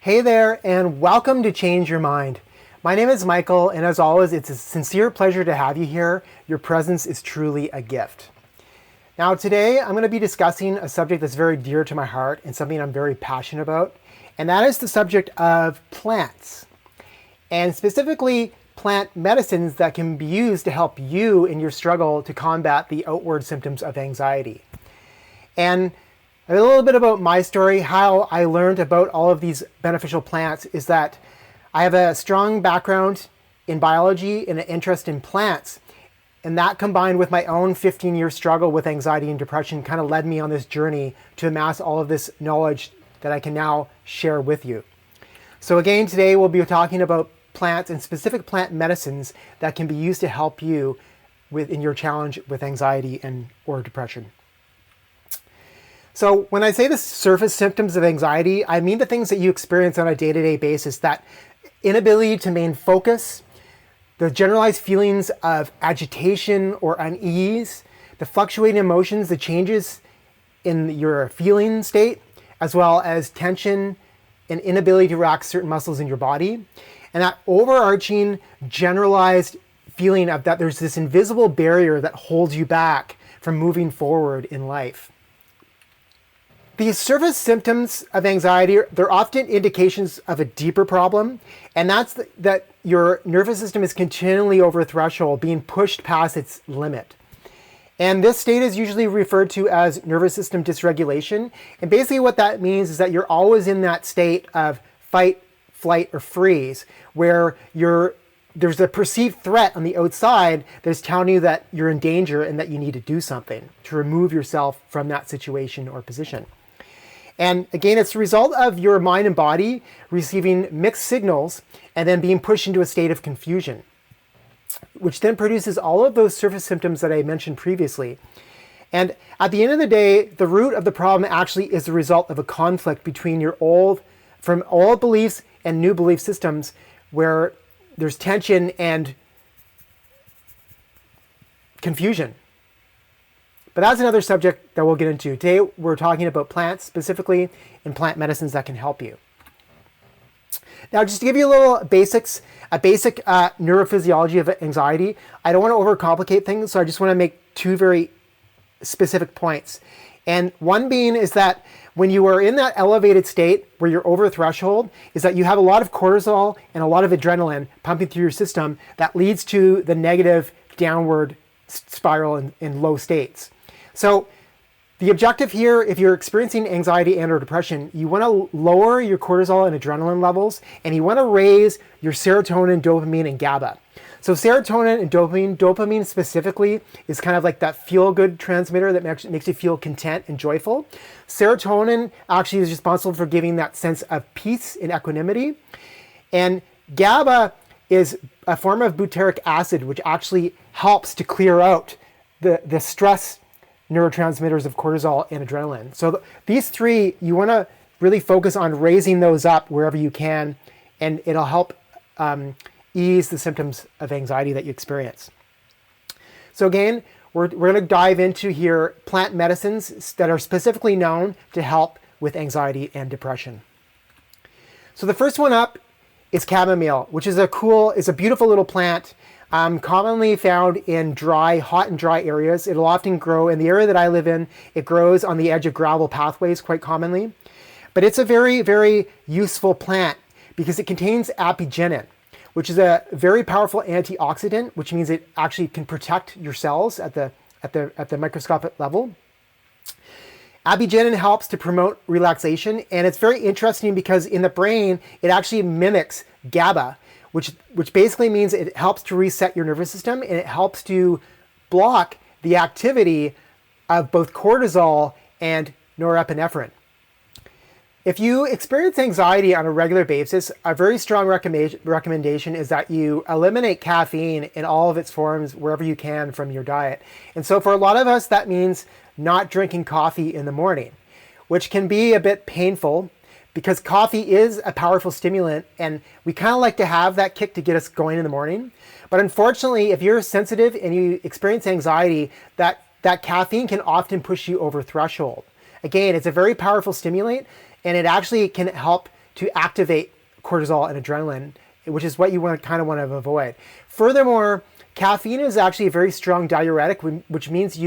Hey there, and welcome to Change Your Mind. My name is Michael, and as always, it's a sincere pleasure to have you here. Your presence is truly a gift. Now, today I'm going to be discussing a subject that's very dear to my heart and something I'm very passionate about, and that is the subject of plants, and specifically plant medicines that can be used to help you in your struggle to combat the outward symptoms of anxiety. And a little bit about my story, how I learned about all of these beneficial plants is that I have a strong background in biology and an interest in plants. And that combined with my own 15-year struggle with anxiety and depression kind of led me on this journey to amass all of this knowledge that I can now share with you. So again, today we'll be talking about plants and specific plant medicines that can be used to help you in your challenge with anxiety or depression. So when I say the surface symptoms of anxiety, I mean the things that you experience on a day-to-day basis, that inability to maintain focus, the generalized feelings of agitation or unease, the fluctuating emotions, the changes in your feeling state, as well as tension and inability to relax certain muscles in your body, and that overarching generalized feeling of that there's this invisible barrier that holds you back from moving forward in life. These surface symptoms of anxiety, they're often indications of a deeper problem, and that's that your nervous system is continually over a threshold, being pushed past its limit. And this state is usually referred to as nervous system dysregulation. And basically what that means is that you're always in that state of fight, flight, or freeze, where there's a perceived threat on the outside that's telling you that you're in danger and that you need to do something to remove yourself from that situation or position. And again, it's the result of your mind and body receiving mixed signals and then being pushed into a state of confusion, which then produces all of those surface symptoms that I mentioned previously. And at the end of the day, the root of the problem actually is the result of a conflict between your old beliefs and new belief systems, where there's tension and confusion. But that's another subject that we'll get into. Today, we're talking about plants specifically and plant medicines that can help you. Now, just to give you a little basic neurophysiology of anxiety, I don't want to overcomplicate things, so I just want to make two very specific points. And one being is that when you are in that elevated state where you're over a threshold, is that you have a lot of cortisol and a lot of adrenaline pumping through your system that leads to the negative downward spiral in low states. So the objective here, if you're experiencing anxiety and or depression, you want to lower your cortisol and adrenaline levels, and you want to raise your serotonin, dopamine, and GABA. So serotonin and dopamine specifically is kind of like that feel-good transmitter that makes you feel content and joyful. Serotonin actually is responsible for giving that sense of peace and equanimity. And GABA is a form of butyric acid, which actually helps to clear out the stress neurotransmitters of cortisol and adrenaline. So these three, you want to really focus on raising those up wherever you can, and it'll help ease the symptoms of anxiety that you experience. So again, we're going to dive into here plant medicines that are specifically known to help with anxiety and depression. So the first one up is chamomile, which is a beautiful little plant, commonly found in hot and dry areas. It'll often grow in the area that I live in. It grows on the edge of gravel pathways quite commonly. But it's a very, very useful plant because it contains apigenin, which is a very powerful antioxidant, which means it actually can protect your cells at the microscopic level. Apigenin helps to promote relaxation, and it's very interesting because in the brain, it actually mimics GABA, which basically means it helps to reset your nervous system, and it helps to block the activity of both cortisol and norepinephrine. If you experience anxiety on a regular basis, a very strong recommendation is that you eliminate caffeine in all of its forms wherever you can from your diet. And so for a lot of us, that means not drinking coffee in the morning, which can be a bit painful because coffee is a powerful stimulant, and we kind of like to have that kick to get us going in the morning. But unfortunately, if you're sensitive and you experience anxiety, that caffeine can often push you over threshold. Again, it's a very powerful stimulant, and it actually can help to activate cortisol and adrenaline, which is what you kind of want to avoid. Furthermore, caffeine is actually a very strong diuretic, which means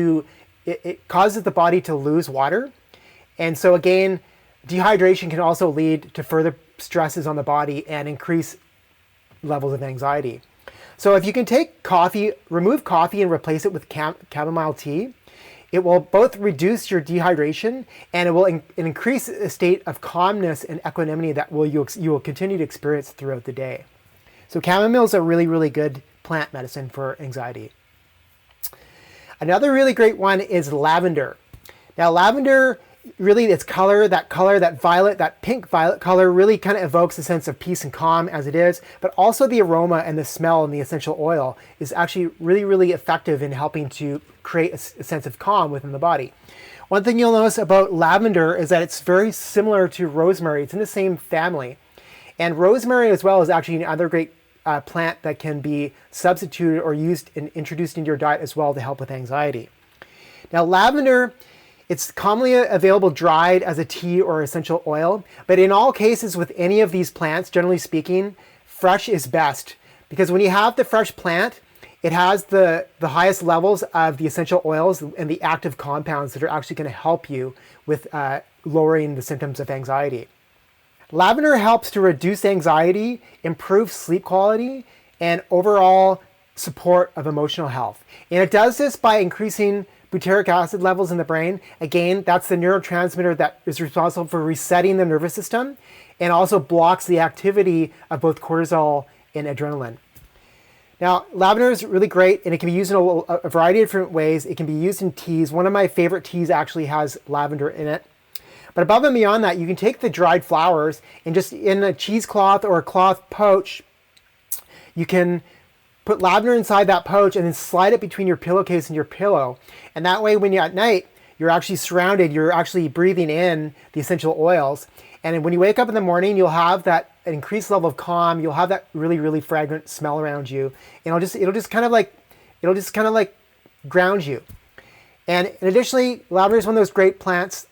it causes the body to lose water. And so again, dehydration can also lead to further stresses on the body and increase levels of anxiety. So if you can take coffee, remove coffee and replace it with chamomile tea, it will both reduce your dehydration and it will increase a state of calmness and equanimity that you will continue to experience throughout the day. So chamomile is a really, really good plant medicine for anxiety. Another really great one is lavender. Now lavender, really its color, that violet, that pink violet color really kind of evokes a sense of peace and calm as it is, but also the aroma and the smell and the essential oil is actually really, really effective in helping to create a sense of calm within the body. One thing you'll notice about lavender is that it's very similar to rosemary. It's in the same family. And rosemary as well is actually another great plant that can be substituted or used and introduced into your diet as well to help with anxiety. Now lavender, it's commonly available dried as a tea or essential oil, but in all cases with any of these plants, generally speaking, fresh is best, because when you have the fresh plant, it has the highest levels of the essential oils and the active compounds that are actually going to help you with lowering the symptoms of anxiety. Lavender helps to reduce anxiety, improve sleep quality, and overall support of emotional health. And it does this by increasing butyric acid levels in the brain. Again, that's the neurotransmitter that is responsible for resetting the nervous system and also blocks the activity of both cortisol and adrenaline. Now, lavender is really great and it can be used in a variety of different ways. It can be used in teas. One of my favorite teas actually has lavender in it. But above and beyond that, you can take the dried flowers and just in a cheesecloth or a cloth pouch, you can put lavender inside that pouch and then slide it between your pillowcase and your pillow. And that way, when you're at night, you're actually surrounded, you're actually breathing in the essential oils. And when you wake up in the morning, you'll have that increased level of calm. You'll have that really, really fragrant smell around you. And it'll just kind of like ground you. And additionally, lavender is one of those great plants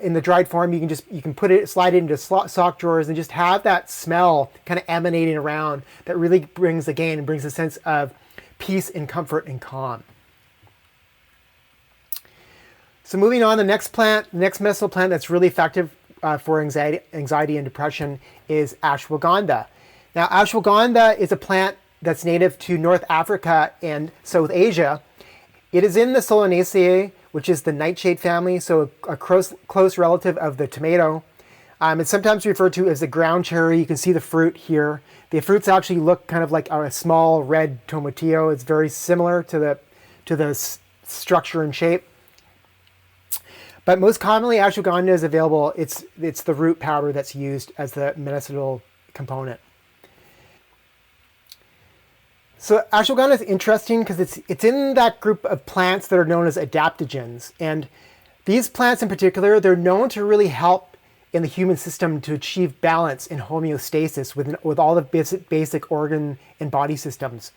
in the dried form. You can slide it into sock drawers and just have that smell kind of emanating around that really brings a sense of peace and comfort and calm. So moving on, the next medicinal plant that's really effective for anxiety and depression is ashwagandha. Now, ashwagandha is a plant that's native to North Africa and South Asia. It is in the Solanaceae, which is the nightshade family, so a close relative of the tomato. It's sometimes referred to as the ground cherry. You can see the fruit here. The fruits actually look kind of like a small red tomatillo. It's very similar to the structure and shape. But most commonly, ashwagandha is available. It's the root powder that's used as the medicinal component. So ashwagandha is interesting because it's in that group of plants that are known as adaptogens. And these plants in particular, they're known to really help in the human system to achieve balance and homeostasis with all the basic organ and body systems.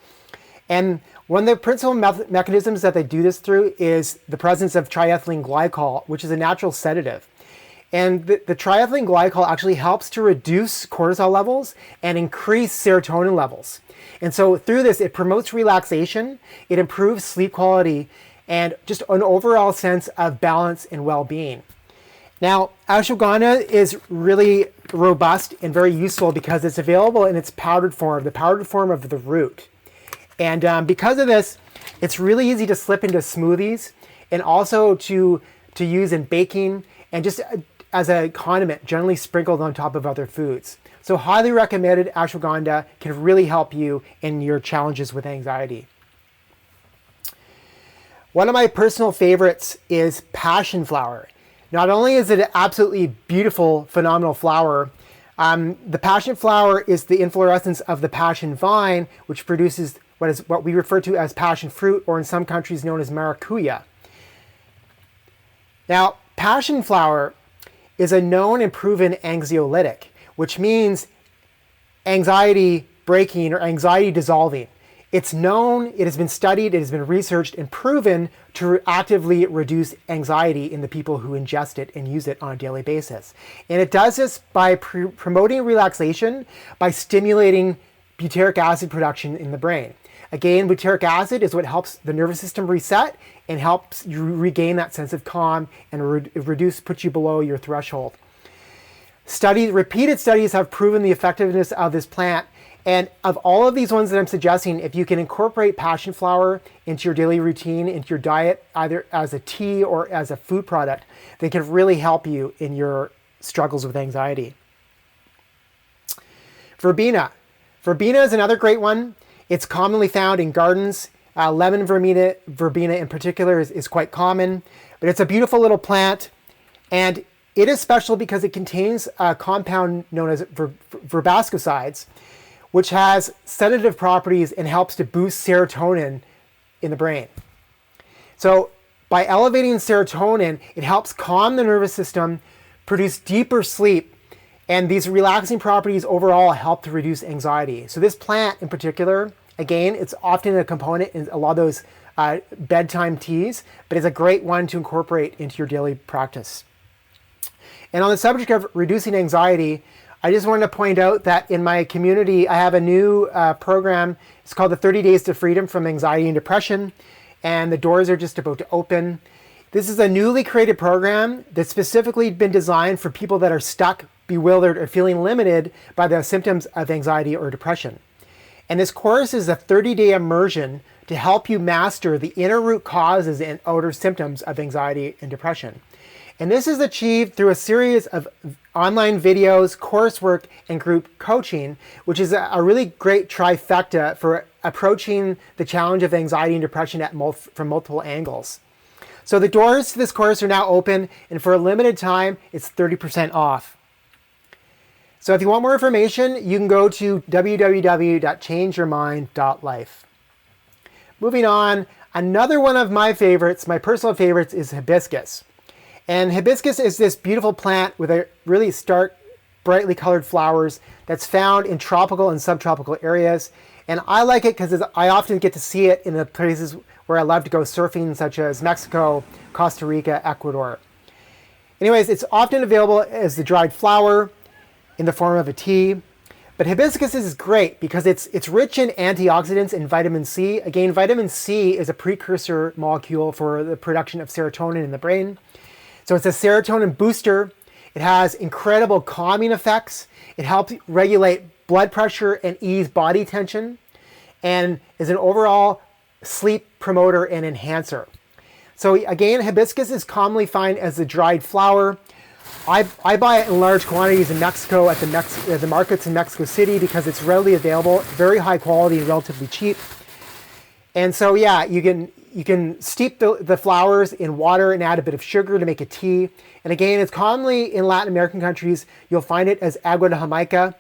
And one of the principal mechanisms that they do this through is the presence of triethylene glycol, which is a natural sedative. And the triethylene glycol actually helps to reduce cortisol levels and increase serotonin levels. And so through this, it promotes relaxation, it improves sleep quality, and just an overall sense of balance and well-being. Now, ashwagandha is really robust and very useful because it's available in its powdered form, the powdered form of the root. And because of this, it's really easy to slip into smoothies and also to use in baking and just as a condiment, generally sprinkled on top of other foods. So highly recommended. Ashwagandha can really help you in your challenges with anxiety. One of my personal favorites is passion flower. Not only is it an absolutely beautiful, phenomenal flower, the passion flower is the inflorescence of the passion vine, which produces what we refer to as passion fruit, or in some countries known as maracuja. Now, passion flower is a known and proven anxiolytic, which means anxiety breaking or anxiety dissolving. It's known, it has been studied, it has been researched and proven to actively reduce anxiety in the people who ingest it and use it on a daily basis. And it does this by promoting relaxation, by stimulating butyric acid production in the brain. Again, butyric acid is what helps the nervous system reset and helps you regain that sense of calm and puts you below your threshold. Repeated studies have proven the effectiveness of this plant. And of all of these ones that I'm suggesting, if you can incorporate passion flower into your daily routine, into your diet, either as a tea or as a food product, they can really help you in your struggles with anxiety. Verbena. Verbena is another great one. It's commonly found in gardens. Lemon verbena in particular is quite common, but it's a beautiful little plant. And it is special because it contains a compound known as verbascosides, which has sedative properties and helps to boost serotonin in the brain. So by elevating serotonin, it helps calm the nervous system, produce deeper sleep, and these relaxing properties overall help to reduce anxiety. So this plant in particular, again, it's often a component in a lot of those bedtime teas, but it's a great one to incorporate into your daily practice. And on the subject of reducing anxiety, I just wanted to point out that in my community, I have a new program. It's called the 30 Days to Freedom from Anxiety and Depression, and the doors are just about to open. This is a newly created program that's specifically been designed for people that are stuck, bewildered, or feeling limited by the symptoms of anxiety or depression. And this course is a 30-day immersion to help you master the inner root causes and outer symptoms of anxiety and depression. And this is achieved through a series of online videos, coursework, and group coaching, which is a really great trifecta for approaching the challenge of anxiety and depression from multiple angles. So the doors to this course are now open, and for a limited time, it's 30% off. So if you want more information, you can go to www.changeyourmind.life. Moving on, another one of my favorites, my personal favorites, is hibiscus. And hibiscus is this beautiful plant with a really stark, brightly colored flowers that's found in tropical and subtropical areas. And I like it because I often get to see it in the places where I love to go surfing, such as Mexico, Costa Rica, Ecuador. Anyways, it's often available as the dried flower in the form of a tea. But hibiscus is great because it's rich in antioxidants and vitamin C. Again, vitamin C is a precursor molecule for the production of serotonin in the brain. So it's a serotonin booster. It has incredible calming effects. It helps regulate blood pressure and ease body tension, and is an overall sleep promoter and enhancer. So again, hibiscus is commonly found as the dried flower. I buy it in large quantities in Mexico at the markets in Mexico City because it's readily available, very high quality and relatively cheap. And so yeah, you can steep the flowers in water and add a bit of sugar to make a tea. And again, it's commonly in Latin American countries, you'll find it as agua de Jamaica,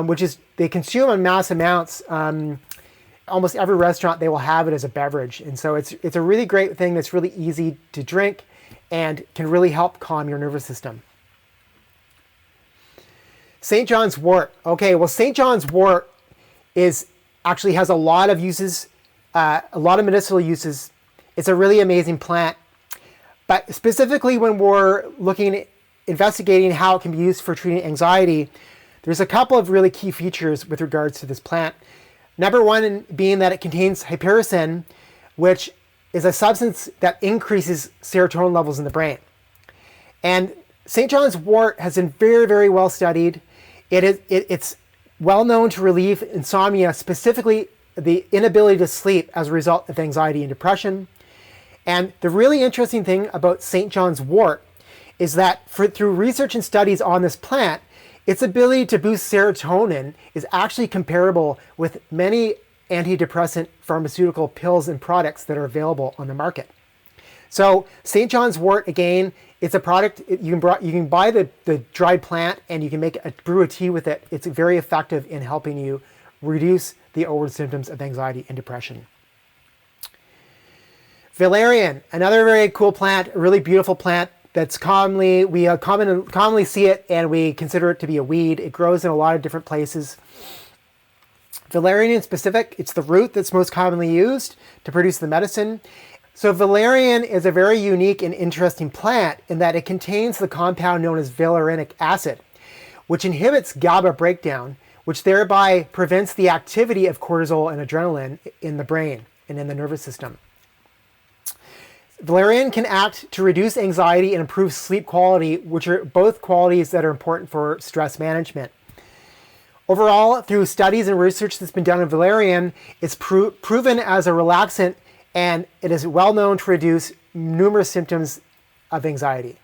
which is, they consume in mass amounts. Almost every restaurant, they will have it as a beverage. And so it's a really great thing that's really easy to drink and can really help calm your nervous system. St. John's wort. Okay, well, St. John's wort actually has a lot of uses, a lot of medicinal uses. It's a really amazing plant. But specifically when we're investigating how it can be used for treating anxiety, there's a couple of really key features with regards to this plant. Number one being that it contains hypericin, which is a substance that increases serotonin levels in the brain. And St. John's wort has been very, very well studied. It's well known to relieve insomnia, specifically the inability to sleep as a result of anxiety and depression. And the really interesting thing about St. John's wort is that through research and studies on this plant, its ability to boost serotonin is actually comparable with many antidepressant pharmaceutical pills and products that are available on the market. So St. John's wort, again, it's a product, you can buy the dried plant and you can brew a tea with it. It's very effective in helping you reduce the outward symptoms of anxiety and depression. Valerian, another very cool plant, a really beautiful plant that's we commonly see it and we consider it to be a weed. It grows in a lot of different places. Valerian in specific, it's the root that's most commonly used to produce the medicine. So valerian is a very unique and interesting plant in that it contains the compound known as valerianic acid, which inhibits GABA breakdown, which thereby prevents the activity of cortisol and adrenaline in the brain and in the nervous system. Valerian can act to reduce anxiety and improve sleep quality, which are both qualities that are important for stress management. Overall, through studies and research that's been done on valerian, it's proven as a relaxant, and it is well known to reduce numerous symptoms of anxiety.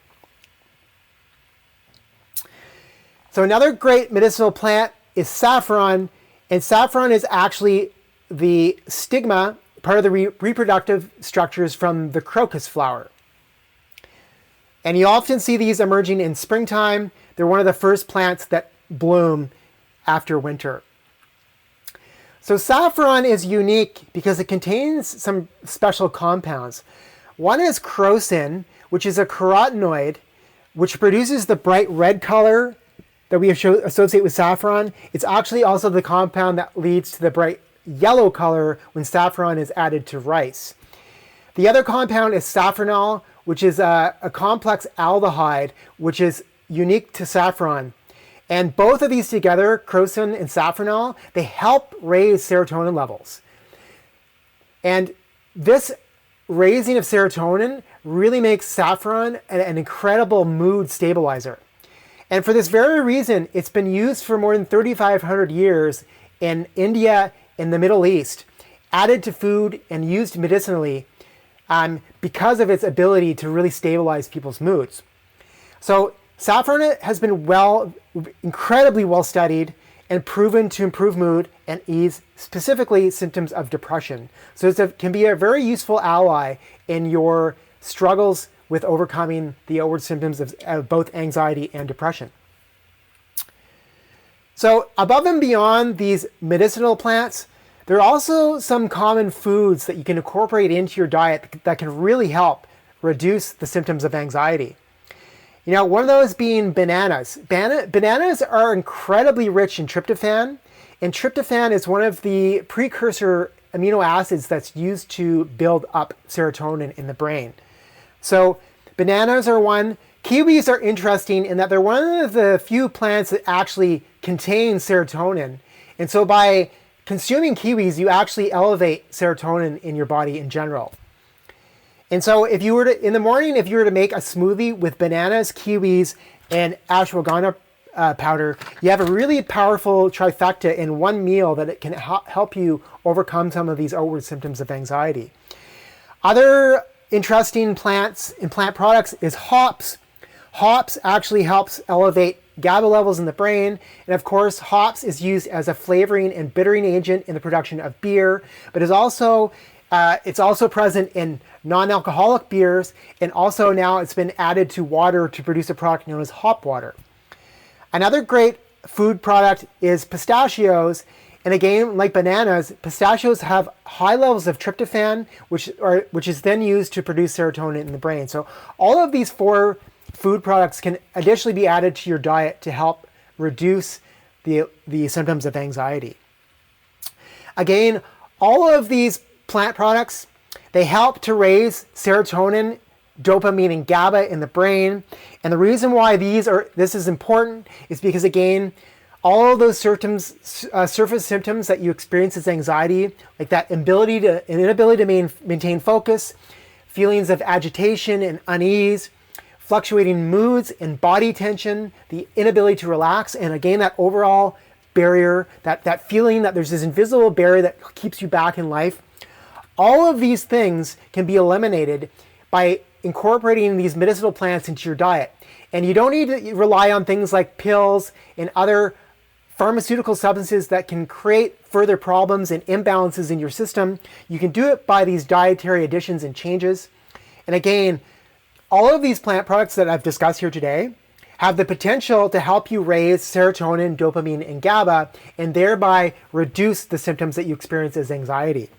So another great medicinal plant is saffron, and saffron is actually the stigma, part of the reproductive structures from the crocus flower. And you often see these emerging in springtime. They're one of the first plants that bloom after winter. So saffron is unique because it contains some special compounds. One is crocin, which is a carotenoid, which produces the bright red color that we associate with saffron. It's actually also the compound that leads to the bright yellow color when saffron is added to rice. The other compound is saffronol, which is a complex aldehyde, which is unique to saffron. And both of these together, crocin and saffronol, they help raise serotonin levels. And this raising of serotonin really makes saffron an incredible mood stabilizer. And for this very reason, it's been used for more than 3,500 years in India, in the Middle East, added to food and used medicinally because of its ability to really stabilize people's moods. So saffron has been incredibly well studied and proven to improve mood and ease specifically symptoms of depression. So it can be a very useful ally in your struggles with overcoming the outward symptoms of both anxiety and depression. So above and beyond these medicinal plants, there are also some common foods that you can incorporate into your diet that can really help reduce the symptoms of anxiety. You know, one of those being bananas. Bananas are incredibly rich in tryptophan, and tryptophan is one of the precursor amino acids that's used to build up serotonin in the brain. So bananas are one. Kiwis are interesting in that they're one of the few plants that actually contain serotonin. And so by consuming kiwis, you actually elevate serotonin in your body in general. And so if you were to, in the morning, if you were to make a smoothie with bananas, kiwis, and ashwagandha powder, you have a really powerful trifecta in one meal that it can help you overcome some of these outward symptoms of anxiety. Other interesting plants and plant products is hops. Hops actually helps elevate GABA levels in the brain. And of course, hops is used as a flavoring and bittering agent in the production of beer, but it's also present in non-alcoholic beers, and also now it's been added to water to produce a product known as hop water. Another great food product is pistachios. And again, like bananas, pistachios have high levels of tryptophan, which is then used to produce serotonin in the brain. So all of these four food products can additionally be added to your diet to help reduce the symptoms of anxiety. Again, all of these plant products, they help to raise serotonin, dopamine, and GABA in the brain. And the reason why this is important is because, again, all of those surface symptoms that you experience as anxiety, like that inability to maintain focus, feelings of agitation and unease, fluctuating moods and body tension, the inability to relax, and again, that overall barrier, that feeling that there's this invisible barrier that keeps you back in life, all of these things can be eliminated by incorporating these medicinal plants into your diet. And you don't need to rely on things like pills and other pharmaceutical substances that can create further problems and imbalances in your system. You can do it by these dietary additions and changes. And again, all of these plant products that I've discussed here today have the potential to help you raise serotonin, dopamine, and GABA, and thereby reduce the symptoms that you experience as anxiety.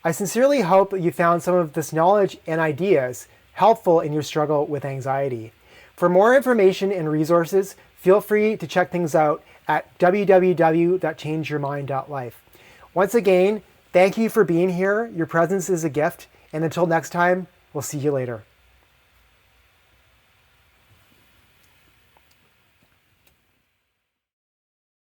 I sincerely hope that you found some of this knowledge and ideas helpful in your struggle with anxiety. For more information and resources, feel free to check things out at www.changeyourmind.life. Once again, thank you for being here. Your presence is a gift. And until next time, we'll see you later.